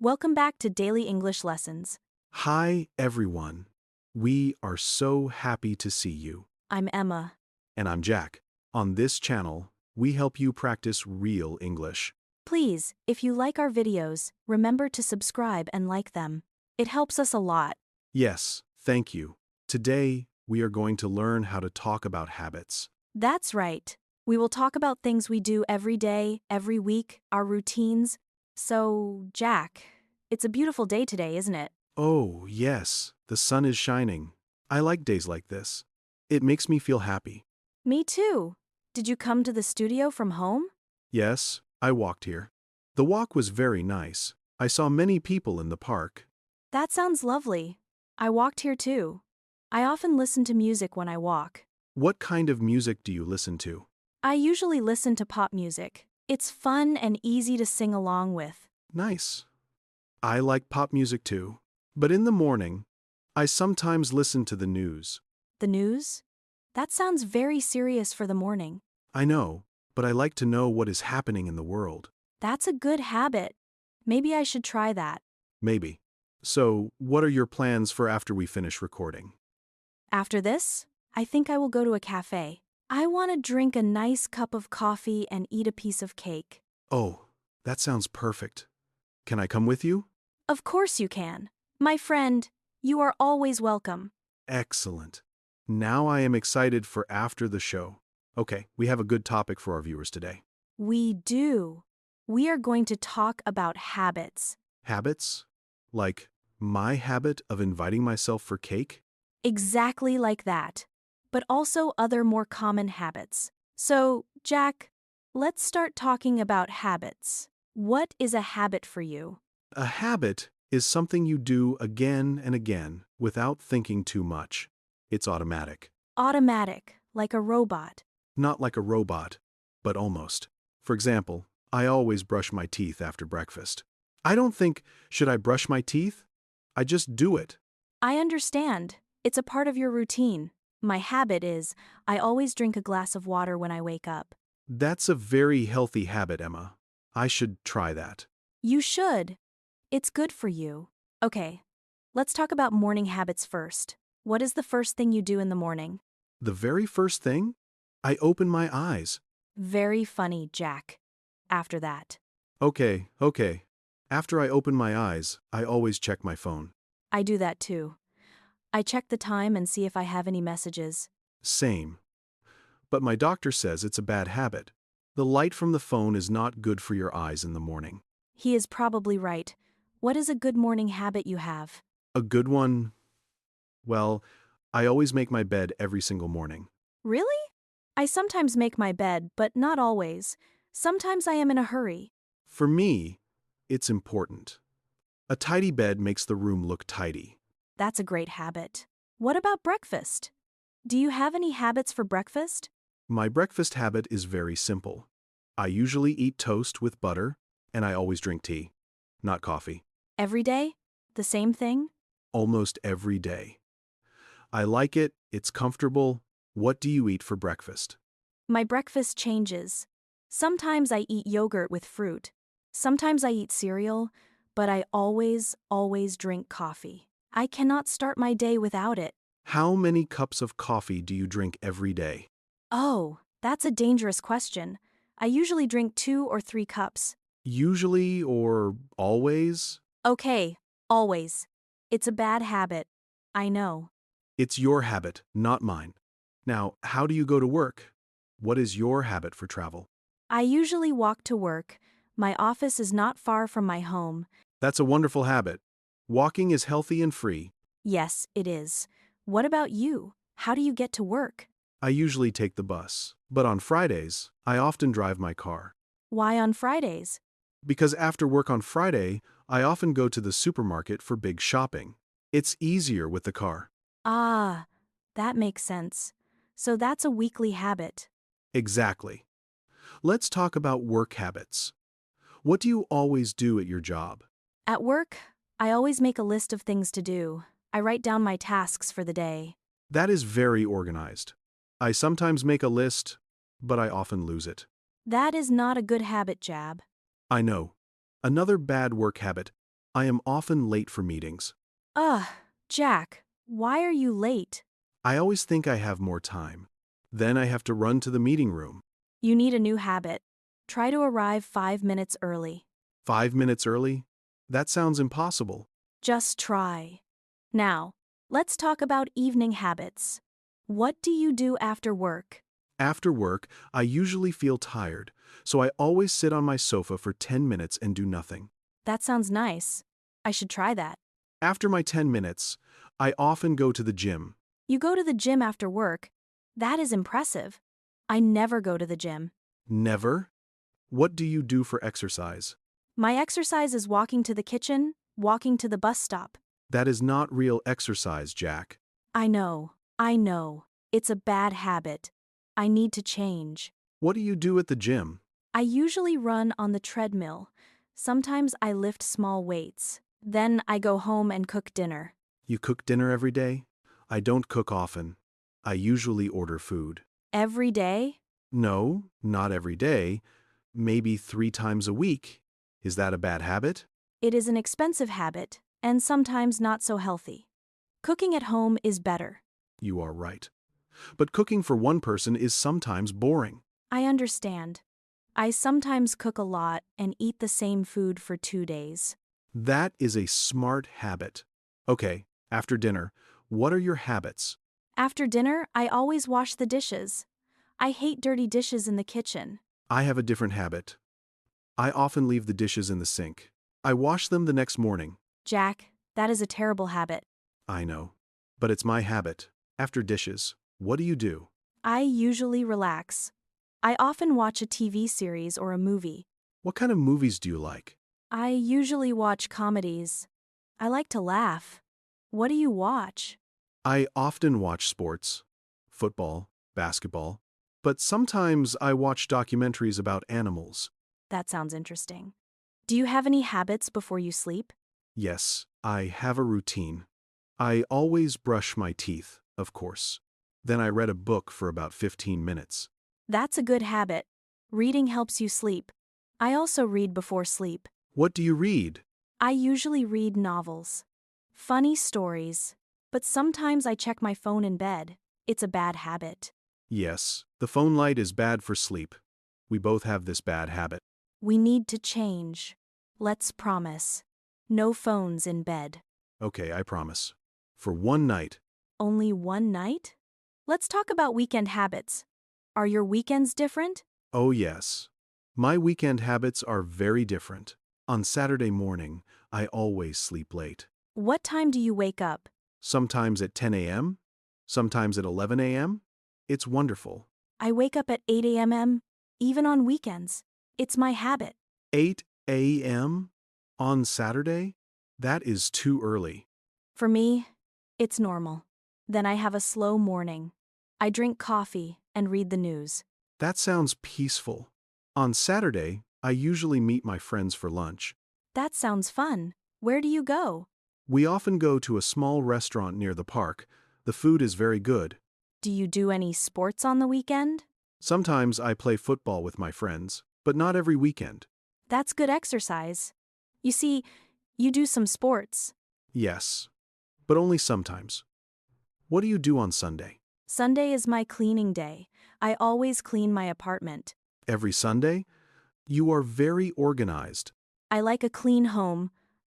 Welcome back to Daily English Lessons. Hi, everyone. We are so happy to see you. I'm Emma. And I'm Jack. On this channel, we help you practice real English. Please, if you like our videos, remember to subscribe and like them. It helps us a lot. Yes, thank you. Today, we are going to learn how to talk about habits. That's right. We will talk about things we do every day, every week, our routines. So, Jack, it's a beautiful day today, isn't it? Oh, yes, the sun is shining. I like days like this. It makes me feel happy. Me too. Did you come to the studio from home? Yes, I walked here. The walk was very nice. I saw many people in the park. That sounds lovely. I walked here too. I often listen to music when I walk. What kind of music do you listen to? I usually listen to pop music. It's fun and easy to sing along with. Nice. I like pop music too. But in the morning, I sometimes listen to the news. The news? That sounds very serious for the morning. I know, but I like to know what is happening in the world. That's a good habit. Maybe I should try that. Maybe. So, what are your plans for after we finish recording? After this, I think I will go to a cafe. I want to drink a nice cup of coffee and eat a piece of cake. Oh, that sounds perfect. Can I come with you? Of course you can. My friend, you are always welcome. Excellent. Now I am excited for after the show. Okay, we have a good topic for our viewers today. We do. We are going to talk about habits. Habits? Like my habit of inviting myself for cake? Exactly like that. But also other more common habits. So, Jack, let's start talking about habits. What is a habit for you? A habit is something you do again and again without thinking too much. It's automatic. Automatic, like a robot. Not like a robot, but almost. For example, I always brush my teeth after breakfast. I don't think, should I brush my teeth? I just do it. I understand. It's a part of your routine. My habit is, I always drink a glass of water when I wake up. That's a very healthy habit, Emma. I should try that. You should. It's good for you. Okay, let's talk about morning habits first. What is the first thing you do in the morning? The very first thing? I open my eyes. Very funny, Jack. After that, Okay. After I open my eyes, I always check my phone. I do that too. I check the time and see if I have any messages. Same. But my doctor says it's a bad habit. The light from the phone is not good for your eyes in the morning. He is probably right. What is a good morning habit you have? A good one? Well, I always make my bed every single morning. Really? I sometimes make my bed, but not always. Sometimes I am in a hurry. For me, it's important. A tidy bed makes the room look tidy. That's a great habit. What about breakfast? Do you have any habits for breakfast? My breakfast habit is very simple. I usually eat toast with butter, and I always drink tea, not coffee. Every day? The same thing? Almost every day. I like it, it's comfortable. What do you eat for breakfast? My breakfast changes. Sometimes I eat yogurt with fruit. Sometimes I eat cereal, but I always drink coffee. I cannot start my day without it. How many cups of coffee do you drink every day? Oh, that's a dangerous question. I usually drink 2 or 3 cups. Usually or always? Okay, always. It's a bad habit. I know. It's your habit, not mine. Now, how do you go to work? What is your habit for travel? I usually walk to work. My office is not far from my home. That's a wonderful habit. Walking is healthy and free. Yes, it is. What about you? How do you get to work? I usually take the bus, but on Fridays, I often drive my car. Why on Fridays? Because after work on Friday, I often go to the supermarket for big shopping. It's easier with the car. Ah, that makes sense. So that's a weekly habit. Exactly. Let's talk about work habits. What do you always do at your job? At work, I always make a list of things to do. I write down my tasks for the day. That is very organized. I sometimes make a list, but I often lose it. That is not a good habit, Jab. I know. Another bad work habit, I am often late for meetings. Ugh, Jack, why are you late? I always think I have more time. Then I have to run to the meeting room. You need a new habit. Try to arrive 5 minutes early. 5 minutes early? That sounds impossible. Just try. Now, let's talk about evening habits. What do you do after work? After work, I usually feel tired, so I always sit on my sofa for 10 minutes and do nothing. That sounds nice. I should try that. After my 10 minutes, I often go to the gym. You go to the gym after work. That is impressive. I never go to the gym. Never? What do you do for exercise? My exercise is walking to the kitchen, walking to the bus stop. That is not real exercise, Jack. I know. It's a bad habit. I need to change. What do you do at the gym? I usually run on the treadmill. Sometimes I lift small weights. Then I go home and cook dinner. You cook dinner every day? I don't cook often. I usually order food. Every day? No, not every day. Maybe 3 times a week. Is that a bad habit? It is an expensive habit, and sometimes not so healthy. Cooking at home is better. You are right. But cooking for one person is sometimes boring. I understand. I sometimes cook a lot and eat the same food for 2 days. That is a smart habit. Okay, after dinner, what are your habits? After dinner, I always wash the dishes. I hate dirty dishes in the kitchen. I have a different habit. I often leave the dishes in the sink. I wash them the next morning. Jack, that is a terrible habit. I know. But it's my habit. After dishes, what do you do? I usually relax. I often watch a TV series or a movie. What kind of movies do you like? I usually watch comedies. I like to laugh. What do you watch? I often watch sports, football, basketball, but sometimes I watch documentaries about animals. That sounds interesting. Do you have any habits before you sleep? Yes, I have a routine. I always brush my teeth, of course. Then I read a book for about 15 minutes. That's a good habit. Reading helps you sleep. I also read before sleep. What do you read? I usually read novels. Funny stories. But sometimes I check my phone in bed. It's a bad habit. Yes, the phone light is bad for sleep. We both have this bad habit. We need to change. Let's promise. No phones in bed. Okay, I promise. For one night. Only one night? Let's talk about weekend habits. Are your weekends different? Oh yes. My weekend habits are very different. On Saturday morning, I always sleep late. What time do you wake up? Sometimes at 10 a.m., sometimes at 11 a.m. It's wonderful. I wake up at 8 a.m., even on weekends. It's my habit. 8 a.m. on Saturday? That is too early. For me, it's normal. Then I have a slow morning. I drink coffee and read the news. That sounds peaceful. On Saturday, I usually meet my friends for lunch. That sounds fun. Where do you go? We often go to a small restaurant near the park. The food is very good. Do you do any sports on the weekend? Sometimes I play football with my friends, but not every weekend. That's good exercise. You see, you do some sports. Yes, but only sometimes. What do you do on Sunday? Sunday is my cleaning day. I always clean my apartment. Every Sunday? You are very organized. I like a clean home.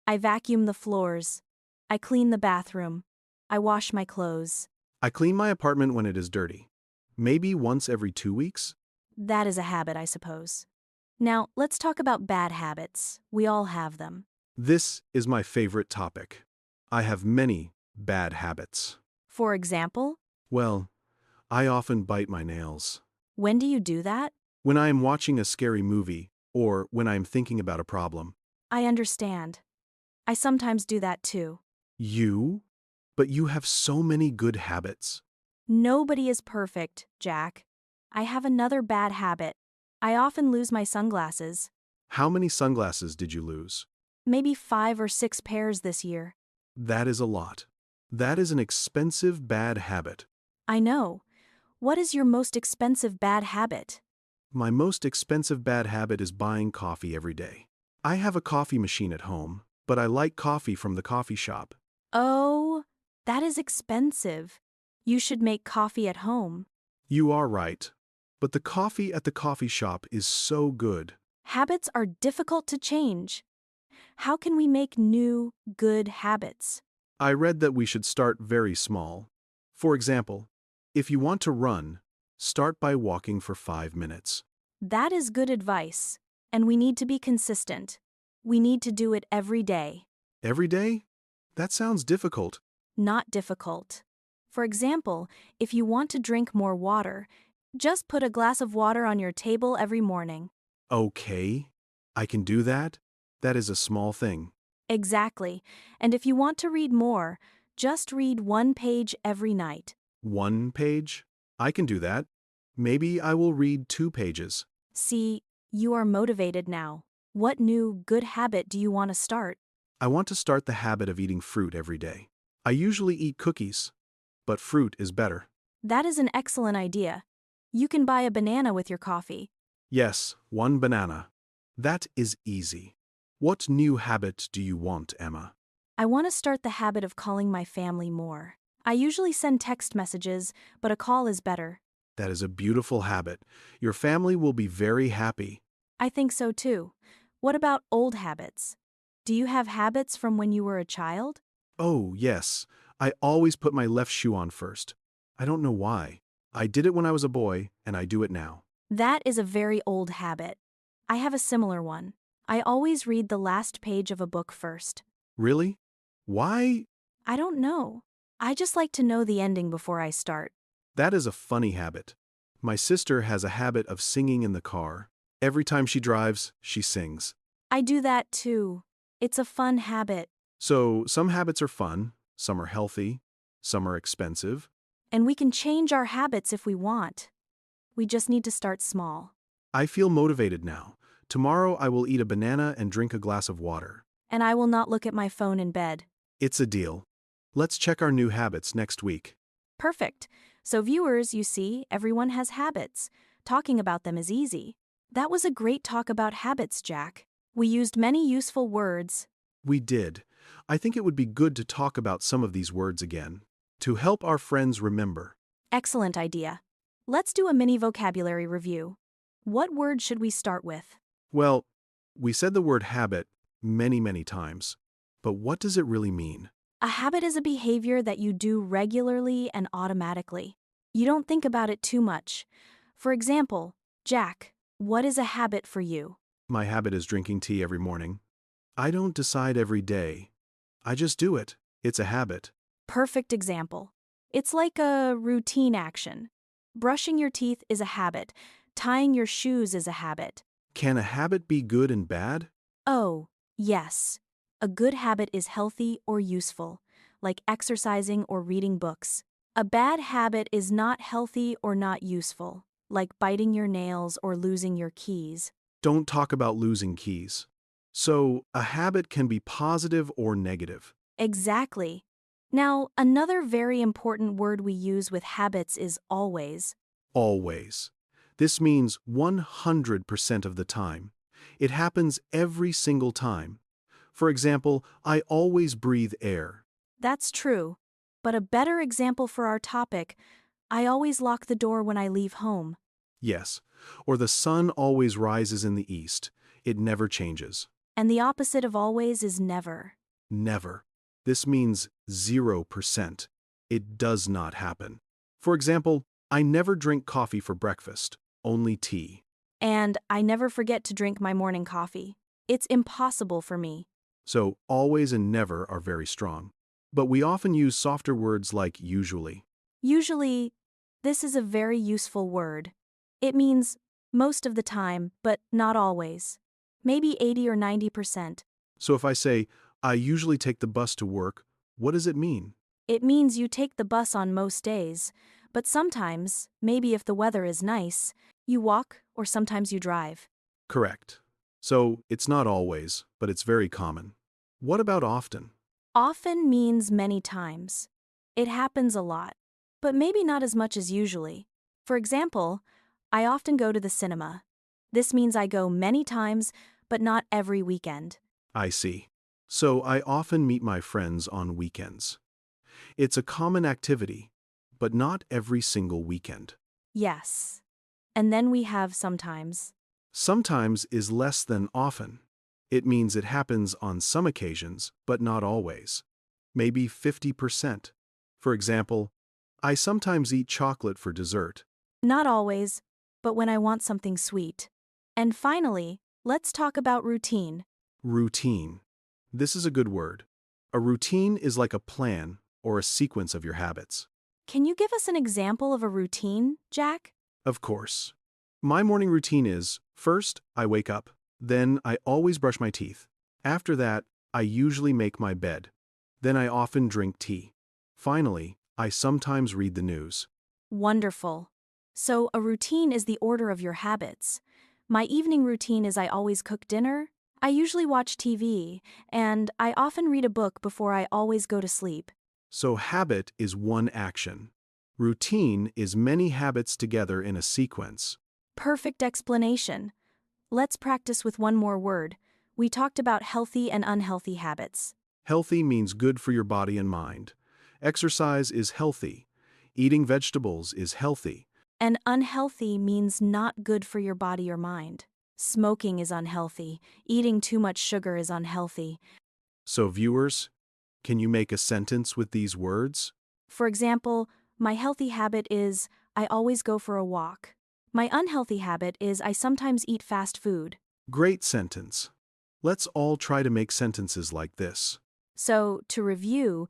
I vacuum the floors. I clean the bathroom. I wash my clothes. I clean my apartment when it is dirty. Maybe once every 2 weeks? That is a habit, I suppose. Now, let's talk about bad habits. We all have them. This is my favorite topic. I have many bad habits. For example, Well, I often bite my nails. when do you do that? When I am watching a scary movie, or when I am thinking about a problem. I understand. I sometimes do that too. You? But you have so many good habits. Nobody is perfect, Jack. I have another bad habit. I often lose my sunglasses. How many sunglasses did you lose? Maybe 5 or 6 pairs this year. That is a lot. That is an expensive bad habit. I know. What is your most expensive bad habit? My most expensive bad habit is buying coffee every day. I have a coffee machine at home, but I like coffee from the coffee shop. Oh, that is expensive. You should make coffee at home. You are right. But the coffee at the coffee shop is so good. Habits are difficult to change. How can we make new, good habits? I read that we should start very small. For example, if you want to run, start by walking for 5 minutes. That is good advice, and we need to be consistent. We need to do it every day. Every day? That sounds difficult. Not difficult. For example, if you want to drink more water, just put a glass of water on your table every morning. Okay, I can do that. That is a small thing. Exactly. And if you want to read more, just read one page every night. 1 page? I can do that. Maybe I will read 2 pages. See, you are motivated now. What new, good habit do you want to start? I want to start the habit of eating fruit every day. I usually eat cookies, but fruit is better. That is an excellent idea. You can buy a banana with your coffee. Yes, 1 banana. That is easy. What new habit do you want, Emma? I want to start the habit of calling my family more. I usually send text messages, but a call is better. That is a beautiful habit. Your family will be very happy. I think so too. What about old habits? Do you have habits from when you were a child? Oh, yes. I always put my left shoe on first. I don't know why. I did it when I was a boy, and I do it now. That is a very old habit. I have a similar one. I always read the last page of a book first. Really? Why? I don't know. I just like to know the ending before I start. That is a funny habit. My sister has a habit of singing in the car. Every time she drives, she sings. I do that too. It's a fun habit, So, some habits are fun, some are healthy, some are expensive. and we can change our habits if we want. We just need to start small. I feel motivated now. Tomorrow I will eat a banana and drink a glass of water. And I will not look at my phone in bed. It's a deal. Let's check our new habits next week. Perfect. So, viewers, you see, everyone has habits. Talking about them is easy. That was a great talk about habits, Jack. We used many useful words. We did. I think it would be good to talk about some of these words again, to help our friends remember. Excellent idea. Let's do a mini vocabulary review. What word should we start with? Well, we said the word habit many times. But what does it really mean? A habit is a behavior that you do regularly and automatically. You don't think about it too much. For example, Jack, what is a habit for you? My habit is drinking tea every morning. I don't decide every day. I just do it. It's a habit. Perfect example. It's like a routine action. Brushing your teeth is a habit. Tying your shoes is a habit. Can a habit be good and bad? Oh, yes. A good habit is healthy or useful, like exercising or reading books. A bad habit is not healthy or not useful, like biting your nails or losing your keys. Don't talk about losing keys. So, a habit can be positive or negative. Exactly. Now, another very important word we use with habits is always. Always. This means 100% of the time. It happens every single time. For example, I always breathe air. That's true. But a better example for our topic, I always lock the door when I leave home. Yes. Or the sun always rises in the east. It never changes. And the opposite of always is never. Never. This means 0%. It does not happen. For example, I never drink coffee for breakfast, only tea. And I never forget to drink my morning coffee. It's impossible for me. So always and never are very strong. But we often use softer words like usually. Usually, this is a very useful word. It means most of the time, but not always. Maybe 80 or 90%. So if I say, I usually take the bus to work, what does it mean? It means you take the bus on most days, but sometimes, maybe if the weather is nice, you walk or sometimes you drive. Correct. So it's not always, but it's very common. What about often? Often means many times. It happens a lot, but maybe not as much as usually. For example, I often go to the cinema. This means I go many times, but not every weekend. I see. So I often meet my friends on weekends. It's a common activity, but not every single weekend. Yes. And then we have sometimes. Sometimes is less than often. It means it happens on some occasions, but not always. Maybe 50%. For example, I sometimes eat chocolate for dessert. Not always, but when I want something sweet. And finally, let's talk about routine. Routine. This is a good word. A routine is like a plan or a sequence of your habits. Can you give us an example of a routine, Jack? Of course. My morning routine is, first, I wake up. Then I always brush my teeth. After that, I usually make my bed. Then I often drink tea. Finally, I sometimes read the news. Wonderful. So, a routine is the order of your habits. My evening routine is I always cook dinner, I usually watch TV, and I often read a book before I always go to sleep. So habit is one action. Routine is many habits together in a sequence. Perfect explanation. Let's practice with one more word. We talked about healthy and unhealthy habits. Healthy means good for your body and mind. Exercise is healthy. Eating vegetables is healthy. And unhealthy means not good for your body or mind. Smoking is unhealthy. Eating too much sugar is unhealthy. So viewers, can you make a sentence with these words? For example, my healthy habit is I always go for a walk. My unhealthy habit is I sometimes eat fast food. Great sentence. Let's all try to make sentences like this. So, to review,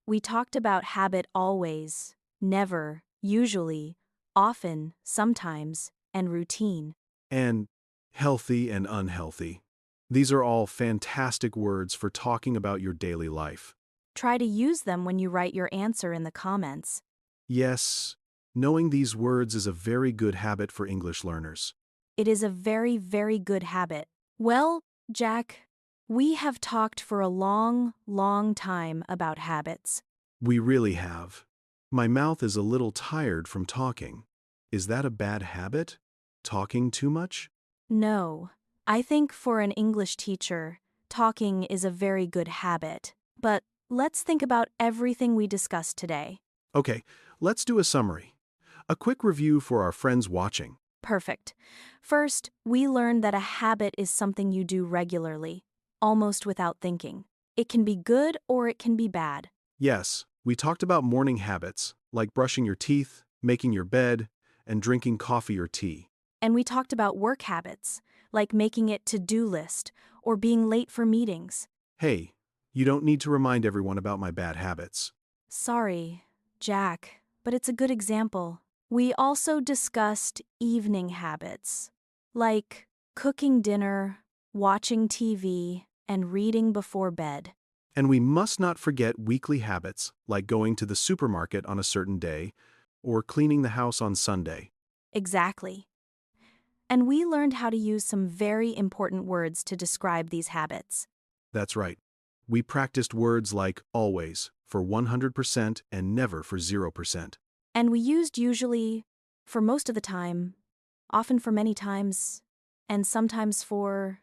we talked about habit always, never, usually, often, sometimes, and routine. And healthy and unhealthy. These are all fantastic words for talking about your daily life. Try to use them when you write your answer in the comments. Yes, knowing these words is a very good habit for English learners. It is a very, very good habit. Well, Jack, we have talked for a long, long time about habits. We really have. My mouth is a little tired from talking. Is that a bad habit? Talking too much? No, I think for an English teacher, talking is a very good habit. But let's think about everything we discussed today. Okay, let's do a summary. A quick review for our friends watching. Perfect. First, we learned that a habit is something you do regularly, almost without thinking. It can be good or it can be bad. Yes, we talked about morning habits, like brushing your teeth, making your bed, and drinking coffee or tea. And we talked about work habits, like making it to-do list or being late for meetings. Hey, you don't need to remind everyone about my bad habits. Sorry, Jack, but it's a good example. We also discussed evening habits, like cooking dinner, watching TV, and reading before bed. And we must not forget weekly habits, like going to the supermarket on a certain day or cleaning the house on Sunday. Exactly. And we learned how to use some very important words to describe these habits. That's right. We practiced words like always for 100% and never for 0%. And we used usually for most of the time, often for many times, and sometimes for,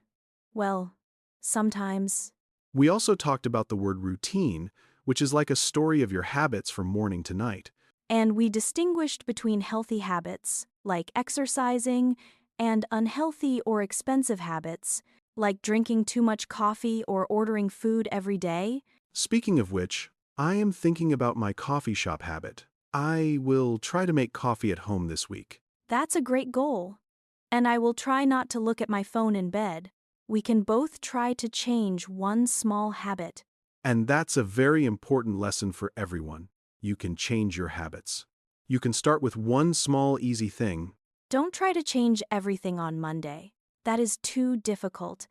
well, sometimes. We also talked about the word routine, which is like a story of your habits from morning to night. And we distinguished between healthy habits, like exercising, and unhealthy or expensive habits, like drinking too much coffee or ordering food every day. Speaking of which, I am thinking about my coffee shop habit. I will try to make coffee at home this week. That's a great goal. And I will try not to look at my phone in bed. We can both try to change one small habit. And that's a very important lesson for everyone. You can change your habits. You can start with one small, easy thing. Don't try to change everything on Monday. That is too difficult.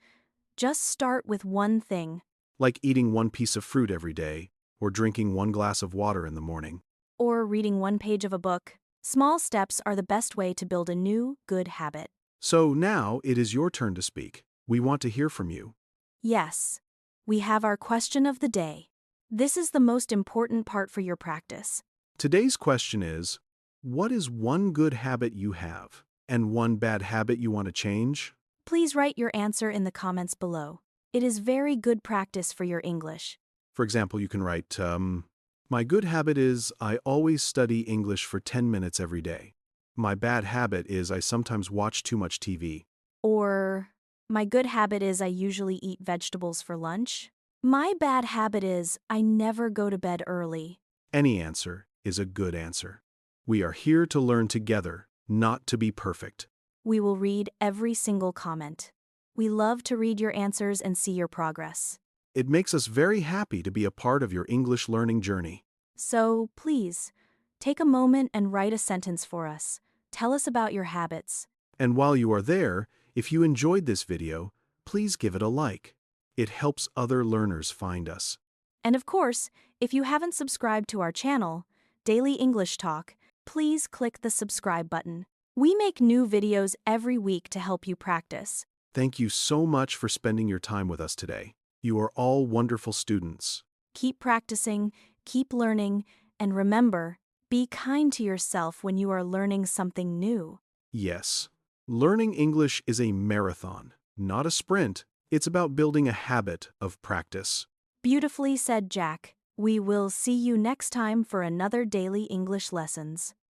Just start with one thing. Like eating one piece of fruit every day, or drinking one glass of water in the morning. Or reading one page of a book. Small steps are the best way to build a new, good habit. So now it is your turn to speak. We want to hear from you. Yes, we have our question of the day. This is the most important part for your practice. Today's question is, what is one good habit you have, and one bad habit you want to change? Please write your answer in the comments below. It is very good practice for your English. For example, you can write, my good habit is I always study English for 10 minutes every day. My bad habit is I sometimes watch too much TV. Or, my good habit is I usually eat vegetables for lunch. My bad habit is I never go to bed early. Any answer is a good answer. We are here to learn together, not to be perfect. We will read every single comment. We love to read your answers and see your progress. It makes us very happy to be a part of your English learning journey. So, please, take a moment and write a sentence for us. Tell us about your habits. And while you are there, if you enjoyed this video, please give it a like. It helps other learners find us. And of course, if you haven't subscribed to our channel, Daily English Talk, please click the subscribe button. We make new videos every week to help you practice. Thank you so much for spending your time with us today. You are all wonderful students. Keep practicing, keep learning, and remember, be kind to yourself when you are learning something new. Yes, learning English is a marathon, not a sprint. It's about building a habit of practice. Beautifully said, Jack. We will see you next time for another daily English lessons.